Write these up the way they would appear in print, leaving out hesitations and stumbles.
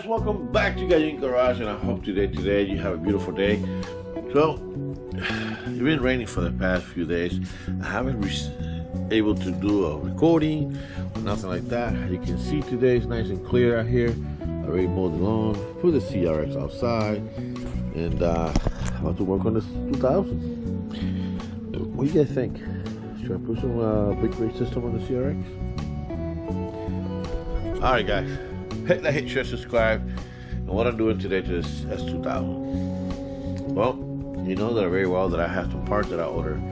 guys, welcome back to Gallon Garage, and I hope today you have a beautiful day. So it's been raining for the past few days. I haven't been able to do a recording or nothing like that. You can see today it's nice and clear out here. I already mowed the lawn, put the CRX outside, and about to work on this 2000. What do you guys think? Should I put some big brake system on the CRX? Alright guys, hit that, hit, share, subscribe. And what I'm doing today to this S2000. Well, you know that very well that I have some parts that I ordered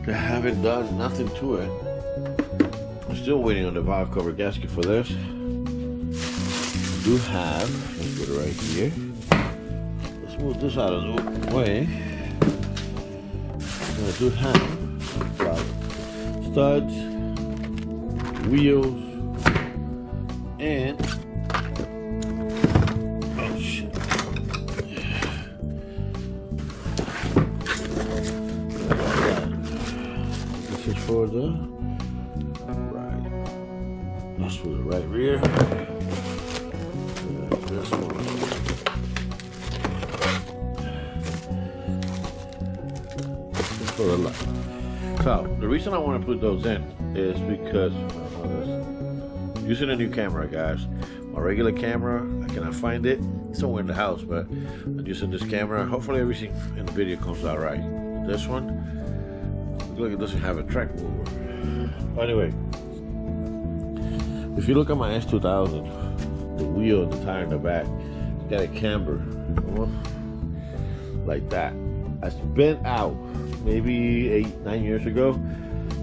that haven't done nothing to it. I'm still waiting on the valve cover gasket for this. I do have, let's put it right here. Let's move this out of the way. I do have studs, wheels, and oh shit. This is for the right. That's for the right rear. This one. For the left. So the reason I want to put those in is because using a new camera, guys. My regular camera, I cannot find it. It's somewhere in the house, but I'm using this camera. Hopefully everything in the video comes out right. This one, looks like it doesn't have a track mover. Anyway, if you look at my S2000, the wheel and the tire in the back, it's got a camber, like that. It's been out maybe 8-9 years ago.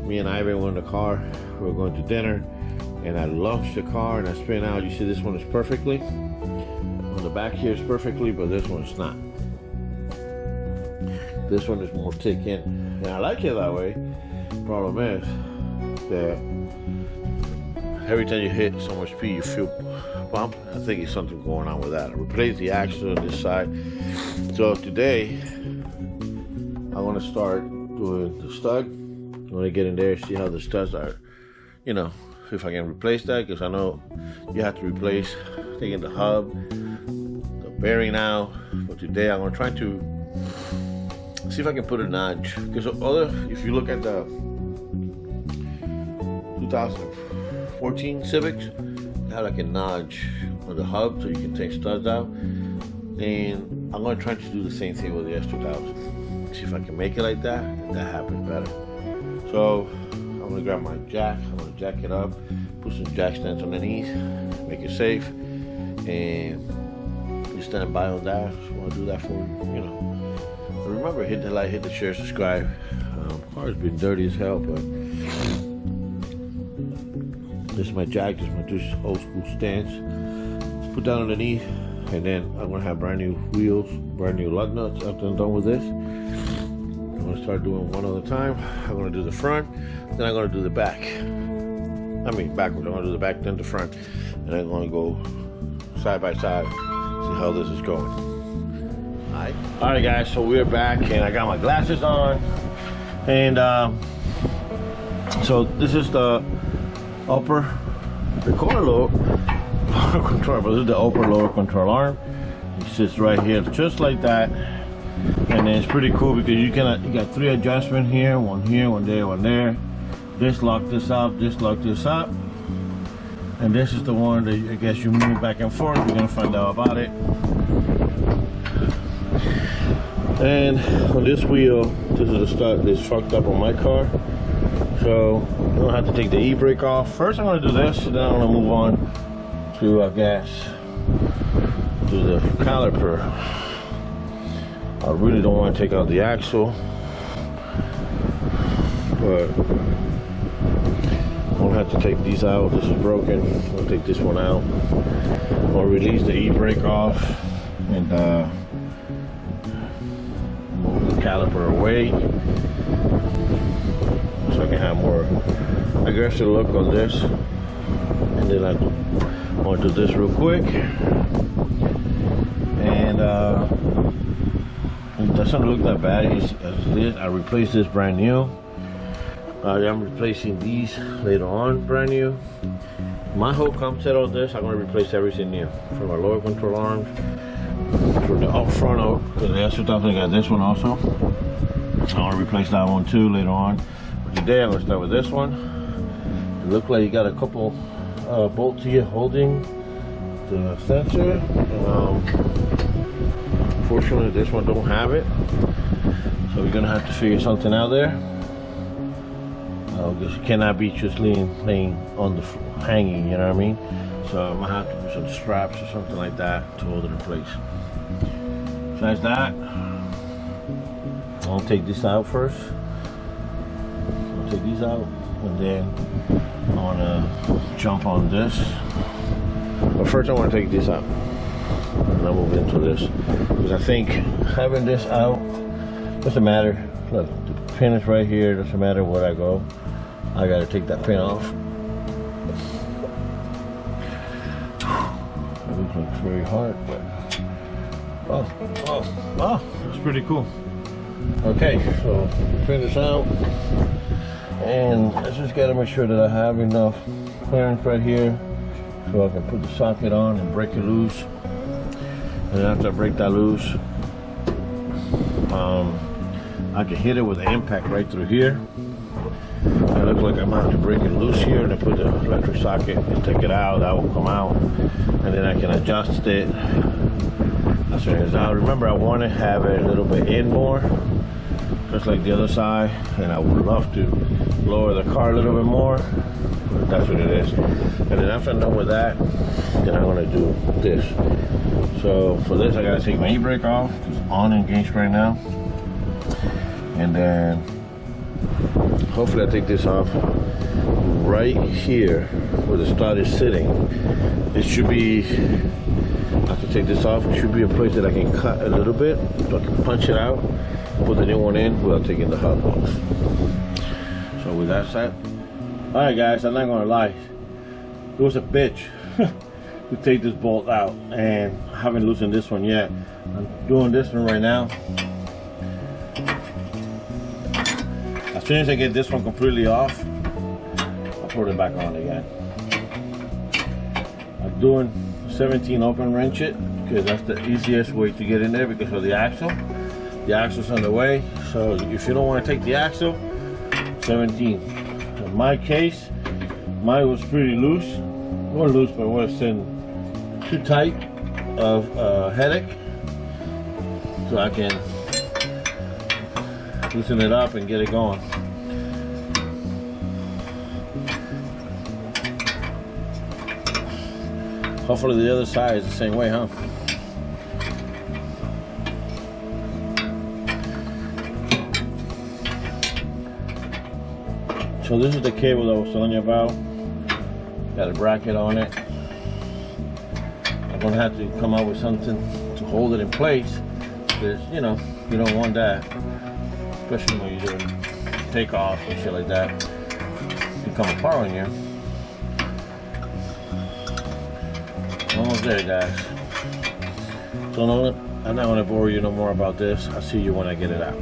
Me and Ivan were in the car. We were going to dinner, and I launched the car and I spin out. You see this one is perfectly. On the back here is perfectly, but this one's not. This one is more thick in. And I like it that way. Problem is that every time you hit so much speed, you feel bump. I think it's something going on with that. I replaced the axle on this side. So today, I want to start doing the stud. I want to get in there, see how the studs are, you know, if I can replace that, because I know you have to replace, taking the hub, the bearing out. But today I'm going to try to see if I can put a notch, because if you look at the 2014 Civics, they have like a notch on the hub so you can take studs out. And I'm going to try to do the same thing with the S2000. See if I can make it like that, and that happens better. So I'm going to grab my jack, I'm going to jack it up, put some jack stands underneath, make it safe, and you stand by on that. Just want to do that for you know. But remember, hit the like, hit the share, subscribe. Car's been dirty as hell, but this is my jack, this is my just old school stands. Just put that underneath, and then I'm going to have brand new wheels, brand new lug nuts after I'm done with this. I'm going to start doing one at a time. I'm going to do the front, then I'm going to do the back. I mean backwards. I'm going to do the back, then the front, and I'm going to go side by side, see how this is going. Alright guys, so we're back, and I got my glasses on, and so this is the upper, the corner lower control, but this is the upper lower control arm. It sits right here, just like that. And then it's pretty cool because you got 3 adjustments here, one there, one there. This lock this up, this lock this up, and this is the one that I guess you move back and forth. We're gonna find out about it. And on this wheel, this is the stud that's fucked up on my car, so I'm gonna have to take the e-brake off. First I'm gonna do this, then I'm gonna move on to I guess to the caliper. I really don't want to take out the axle, but I'm gonna have to take these out. This is broken. I'll take this one out. I'll release the e-brake off and move the caliper away so I can have more aggressive look on this. And then I'm going to do this real quick, and it doesn't look that bad as this. I replaced this brand new. I'm replacing these later on brand new. My whole concept on this, I'm going to replace everything new. From our lower control arms, from the up front of the S2000, I got this one also. I want to replace that one too later on. But today I'm going to start with this one. It looks like you got a couple bolts here holding the sensor. Unfortunately, this one don't have it, so we're going to have to figure something out there. Because it cannot be just laying on the hanging, you know what I mean? So I'm gonna have to put some straps or something like that to hold it in place. Besides that, I'll take this out first. I'll take these out, and then I wanna jump on this. But first I wanna take this out, and I'll move into this. Because I think having this out doesn't matter. Look, the pin is right here, doesn't matter where I go. I gotta take that pin off. It looks like it's very hard, but oh, that's pretty cool. Okay, so pin this out, and I just gotta make sure that I have enough clearance right here so I can put the socket on and break it loose. And then after I break that loose, I can hit it with an impact right through here. It looks like I'm going to have to break it loose here and then put the electric socket and take it out. That will come out, and then I can adjust it as soon as out. Remember, I want to have it a little bit in more, just like the other side, and I would love to lower the car a little bit more, but that's what it is. And then after I'm done with that, then I'm going to do this. So for this, I got to take my e-brake off. It's on engaged right now, and then hopefully I take this off right here where the stud is sitting. It should be, I can take this off, it should be a place that I can cut a little bit so I can punch it out, put the new one in without taking the hub off. So with that said, alright guys, I'm not gonna lie, it was a bitch to take this bolt out, and I haven't loosened this one yet. I'm doing this one right now. As soon as I get this one completely off, I'll put it back on again. I'm doing 17 open wrench it because that's the easiest way to get in there because of the axle. The axle's on the way, so if you don't want to take the axle, 17. In my case, mine was pretty loose. It wasn't loose, but it wasn't too tight of a headache. So I can loosen it up and get it going. Hopefully the other side is the same way, huh? So this is the cable that I was telling you about. Got a bracket on it. I'm gonna have to come up with something to hold it in place because, you know, you don't want that, especially when you're doing takeoff and shit like that, to come apart on you. Almost there, guys. So no, I'm not gonna bore you no more about this. I'll see you when I get it out.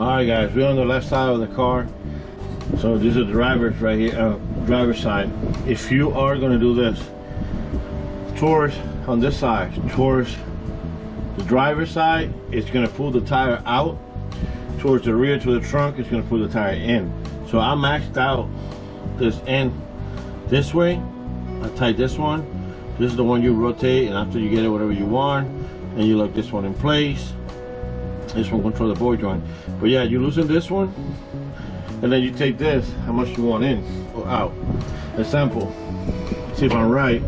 Alright guys, we're on the left side of the car. So this is the driver's right here, driver's side. If you are going to do this towards, on this side, towards the driver's side, it's going to pull the tire out. Towards the rear to the trunk, it's going to pull the tire in. So I maxed out this end this way. I tied this one. This is the one you rotate, and after you get it whatever you want, and you lock this one in place. This one control the ball joint. But yeah, you loosen this one, and then you take this, how much you want in or out. Example, see if I'm right.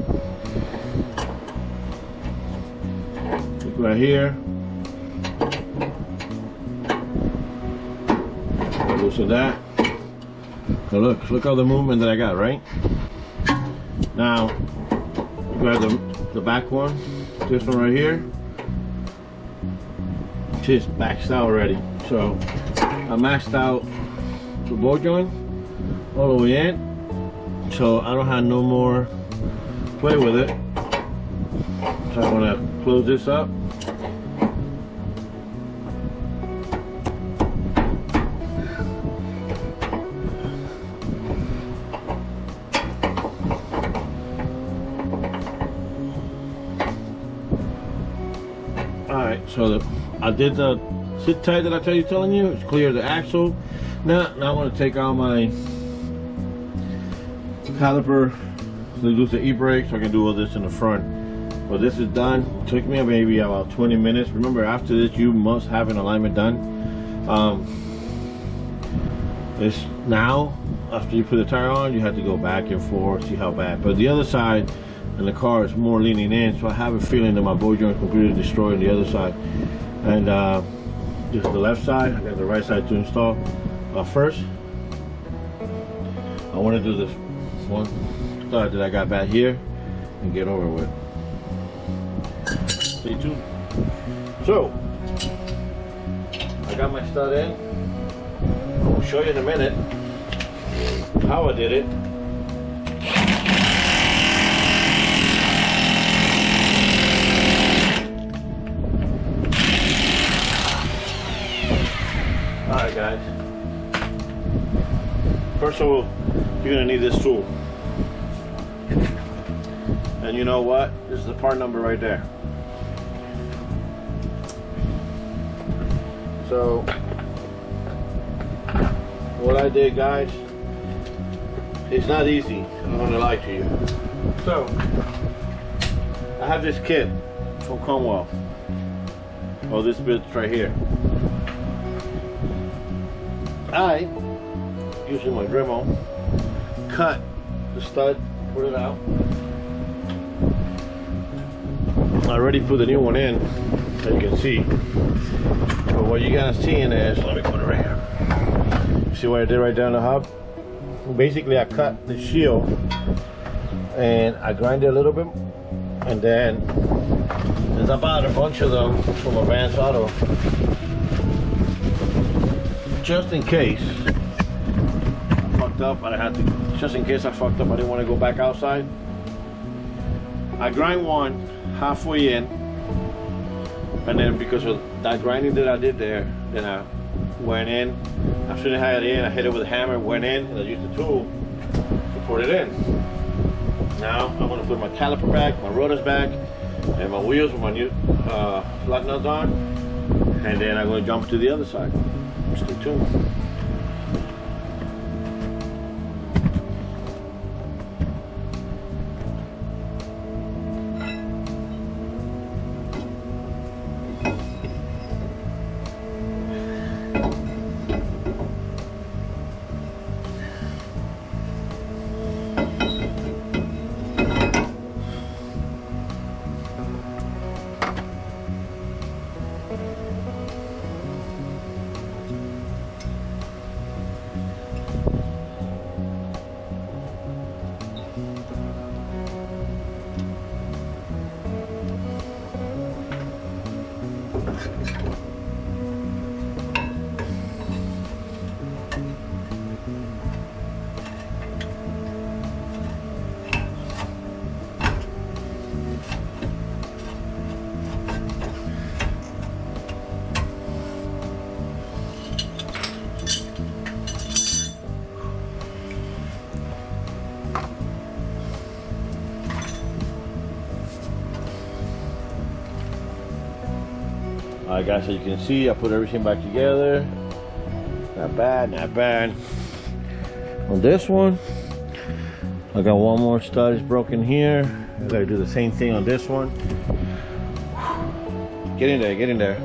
Look right here. Loosen that. So look all the movement that I got, right? Now, grab the back one, this one right here. Just maxed out already. So I maxed out the ball joint all the way in. So I don't have no more play with it. So I'm gonna close this up. Alright, so I did the sit tight that I telling you. It's clear the axle. Now I want to take out my caliper to do the e-brake so I can do all this in the front. But this is done. It took me maybe about 20 minutes. Remember, after this you must have an alignment done. This now, after you put the tire on, you have to go back and forth, see how bad. But the other side and the car is more leaning in, so I have a feeling that my ball joint completely destroyed on the other side. And this is the left side. I got the right side to install. First, I want to do this one stud that I got back here and get over with. Stay tuned. So, I got my stud in. I'll show you in a minute how I did it. Alright guys, first of all, you're going to need this tool. And you know what? This is the part number right there. So, what I did guys, it's not easy, I'm going to lie to you. So, I have this kit from Cornwall. Oh, this bit's right here. I, using my Dremel, cut the stud, put it out. I already put the new one in, as you can see. But what you guys seeing is, let me put it right here. See what I did right down the hub? Basically, I cut the shield and I grind it a little bit, and then there's about a bunch of them from Advanced Auto. Just in case I fucked up, I had to. Just in case I fucked up, I didn't want to go back outside. I grind one halfway in, and then because of that grinding that I did there, then I went in. After I had it in, I hit it with a hammer, went in, and I used the tool to put it in. Now I'm gonna put my caliper back, my rotors back, and my wheels with my new flat nuts on, and then I'm gonna jump to the other side. Stay tuned. Alright guys, so you can see I put everything back together. Not bad, not bad. On this one, I got one more stud is broken here. I gotta do the same thing on this one. Get in there, get in there.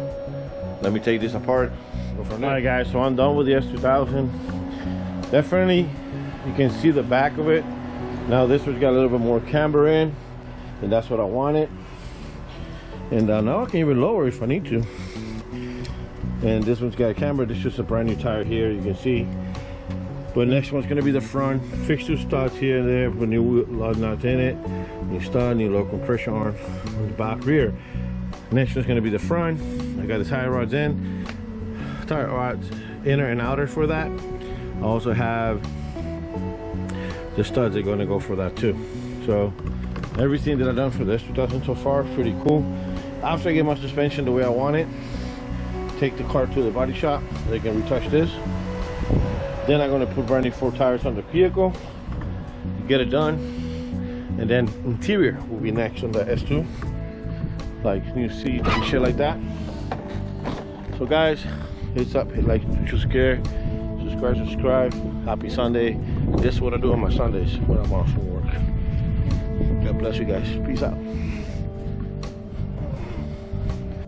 Let me take this apart. Go from there. Alright guys, so I'm done with the S2000. Definitely, you can see the back of it. Now this one's got a little bit more camber in, and that's what I wanted. And now I can even lower if I need to. And this one's got a camber. This is just a brand new tire here, you can see. But next one's gonna be the front. Fix two studs here and there, put new lug nuts in it, new stud, new low compression arm on the back rear. Next one's gonna be the front. I got the tire rods in, tire rods inner and outer for that. I also have the studs are gonna go for that too. So everything that I've done for this 2000 so far, pretty cool. After I get my suspension the way I want it, take the car to the body shop, they can retouch this. Then I'm going to put brand new 4 tires on the vehicle, get it done, and then interior will be next on the S2, like new seats and shit like that. So guys, hit up, hit like, subscribe. Happy Sunday. This is what I do on my Sundays when I'm off from work. God bless you guys. Peace out.